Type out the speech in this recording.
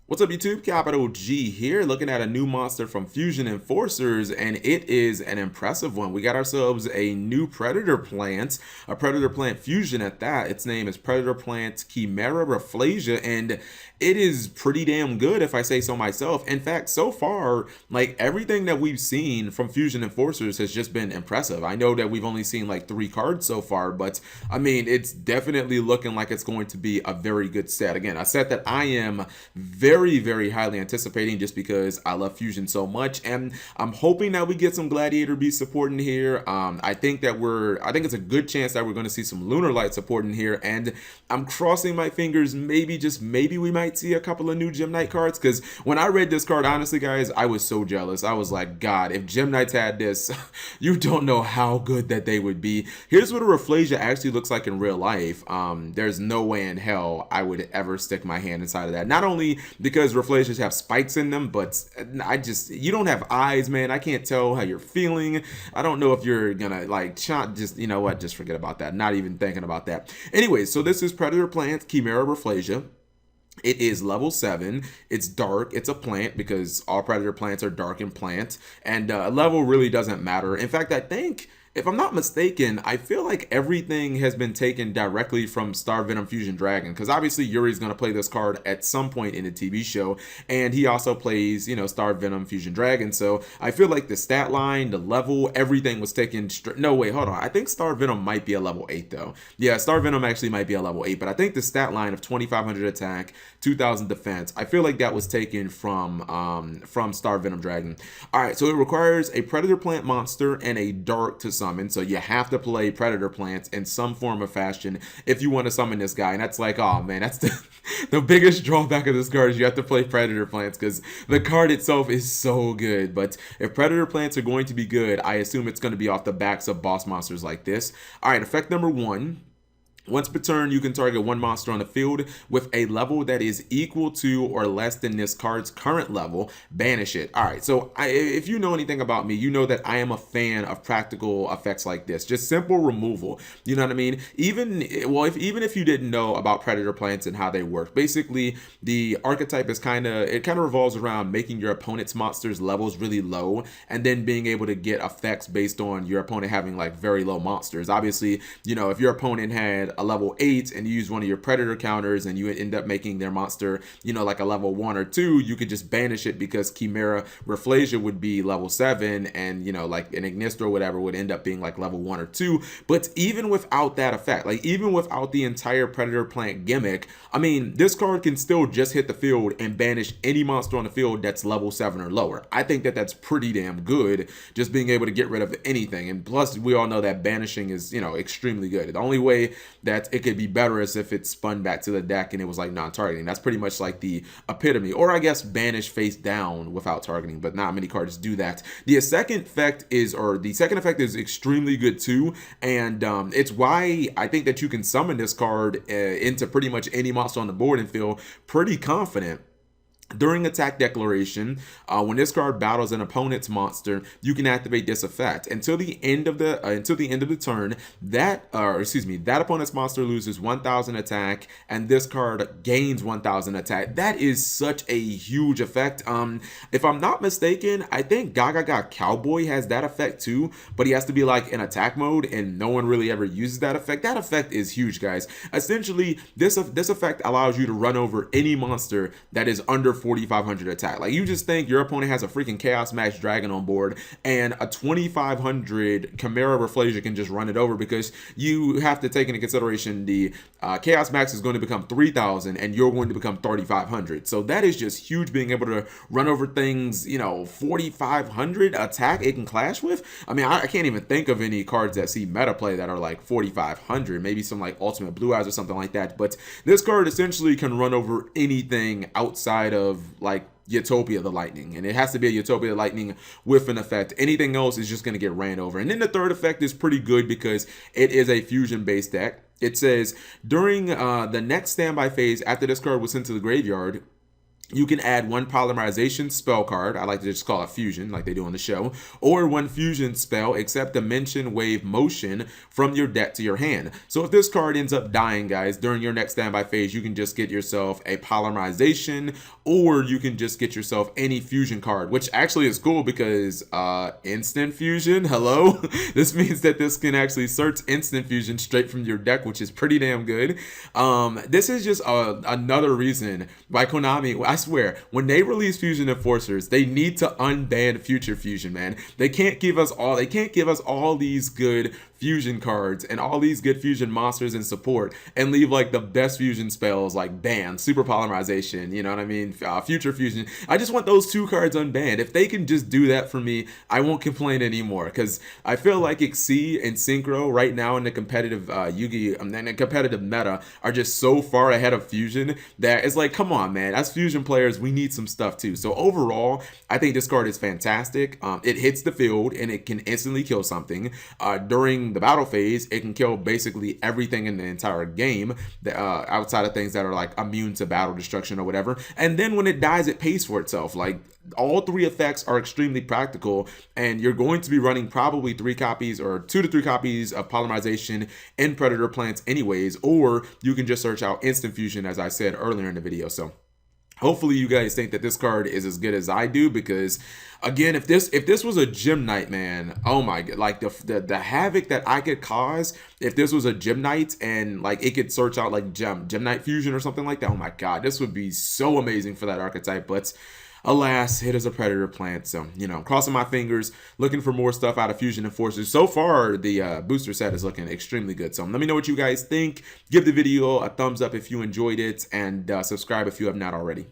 What's up YouTube? Capital G here, looking at a new monster from Fusion Enforcers, and it is an impressive one. We got ourselves a new Predator Plant, a Predator Plant Fusion at that. Its name is Predator Plant Chimera Rafflesia, and it is pretty damn good if I say so myself. In fact, so far, like everything that we've seen from Fusion Enforcers has just been impressive. I know that we've only seen like 3 cards so far, but I mean, it's definitely looking like it's going to be a very good set. Again, a set that I am very highly anticipating just because I love Fusion so much, and I'm hoping that we get some Gladiator Beast support in here. I think it's a good chance that we're going to see some Lunar Light support in here, and I'm crossing my fingers. Maybe, just maybe, we might see a couple of new Gem Knight cards, because when I read this card, honestly guys, I was so jealous. I was like, God, if Gem Knights had this, you don't know how good that they would be. Here's what a Rafflesia actually looks like in real life. There's no way in hell I would ever stick my hand inside of that. Not only because Rafflesias have spikes in them, but you don't have eyes, man. I can't tell how you're feeling. I don't know if you're gonna like just, you know what, just forget about that. Not even thinking about that. Anyways, so this is Predator Plant Chimera Rafflesia. It is level 7. It's dark. It's a plant because all predator plants are dark and plant, and level really doesn't matter. In fact, I think, if I'm not mistaken, I feel like everything has been taken directly from Star Venom Fusion Dragon, because obviously Yuri's going to play this card at some point in the TV show, and he also plays, you know, Star Venom Fusion Dragon. So I feel like the stat line, the level, everything was taken no, wait, hold on. I think Star Venom might be a level 8 though. Yeah, Star Venom actually might be a level 8, but I think the stat line of 2500 attack, 2000 defense, I feel like that was taken from Star Venom Dragon. All right, so it requires a predator plant monster and a dark to summon, so you have to play predator plants in some form of fashion if you want to summon this guy. And that's like, oh man, that's the biggest drawback of this card, is you have to play predator plants because the card itself is so good. But if predator plants are going to be good, I assume it's going to be off the backs of boss monsters like this. All right, effect number 1. Once per turn, you can target one monster on the field with a level that is equal to or less than this card's current level. Banish it. All right, so if you know anything about me, you know that I am a fan of practical effects like this. Just simple removal. You know what I mean? Even if you didn't know about predator plants and how they work, basically the archetype is kind of revolves around making your opponent's monsters levels really low, and then being able to get effects based on your opponent having like very low monsters. Obviously, you know, if your opponent had a level 8 and you use one of your predator counters and you end up making their monster, you know, like a level 1 or 2, you could just banish it because Chimera Rafflesia would be level 7, and you know, like an Ignister or whatever would end up being like level 1 or 2. But even without that effect, like even without the entire predator plant gimmick, I mean, this card can still just hit the field and banish any monster on the field that's level 7 or lower. I think that that's pretty damn good, just being able to get rid of anything. And plus, we all know that banishing is, you know, extremely good. The only way that it could be better is if it spun back to the deck and it was like non-targeting. That's pretty much like the epitome, or I guess banish face down without targeting, but not many cards do that. The second effect is extremely good too, and it's why I think that you can summon this card into pretty much any monster on the board and feel pretty confident. During attack declaration, when this card battles an opponent's monster, you can activate this effect until the end of the turn. That opponent's monster loses 1000 attack, and this card gains 1000 attack. That is such a huge effect. If I'm not mistaken, I think Gaga Cowboy has that effect too, but he has to be like in attack mode, and no one really ever uses that effect. That effect is huge, guys. Essentially, this effect allows you to run over any monster that is under 4500 attack. Like, you just think your opponent has a freaking Chaos Max Dragon on board, and a 2500 Chimera Rafflesia can just run it over, because you have to take into consideration the Chaos Max is going to become 3000 and you're going to become 3500. So that is just huge, being able to run over things, you know, 4500 attack it can clash with. I mean, I can't even think of any cards that see meta play that are like 4500, maybe some like Ultimate Blue Eyes or something like that. But this card essentially can run over anything outside of like Utopia the Lightning, and it has to be a Utopia the Lightning with an effect. Anything else is just going to get ran over. And then the third effect is pretty good because it is a fusion based deck. It says during the next standby phase after this card was sent to the graveyard, You can add one polymerization spell card, I like to just call it fusion like they do on the show, or one fusion spell except dimension wave motion from your deck to your hand. So if this card ends up dying, guys, during your next standby phase, you can just get yourself a polymerization, or you can just get yourself any fusion card, which actually is cool because instant fusion, hello? This means that this can actually search instant fusion straight from your deck, which is pretty damn good. This is just another reason why Konami, I swear, when they release Fusion Enforcers, they need to unban Future Fusion, man. They can't give us all these good fusion cards and all these good fusion monsters and support and leave like the best fusion spells like ban, super polymerization, you know what I mean, future fusion. I just want those two cards unbanned. If they can just do that for me, I won't complain anymore, because I feel like Xyz and Synchro right now in the competitive Yugi and the competitive meta are just so far ahead of fusion that it's like, come on, man, as fusion players we need some stuff too. So overall, I think this card is fantastic. It hits the field and it can instantly kill something. During the battle phase, it can kill basically everything in the entire game, outside of things that are like immune to battle destruction or whatever. And then when it dies, it pays for itself. Like, all three effects are extremely practical, and you're going to be running probably 3 copies or 2 to 3 copies of polymerization in Predator plants anyways, or you can just search out instant fusion, as I said earlier in the video. So hopefully you guys think that this card is as good as I do, because again, if this was a Gem Knight, man, oh my god, like the havoc that I could cause if this was a Gem Knight and like it could search out like Gem Knight fusion or something like that. Oh my god, this would be so amazing for that archetype. But alas, it is a Predator plant, so, you know, crossing my fingers, looking for more stuff out of Fusion Enforcers. So far, the booster set is looking extremely good, so let me know what you guys think. Give the video a thumbs up if you enjoyed it, and subscribe if you have not already.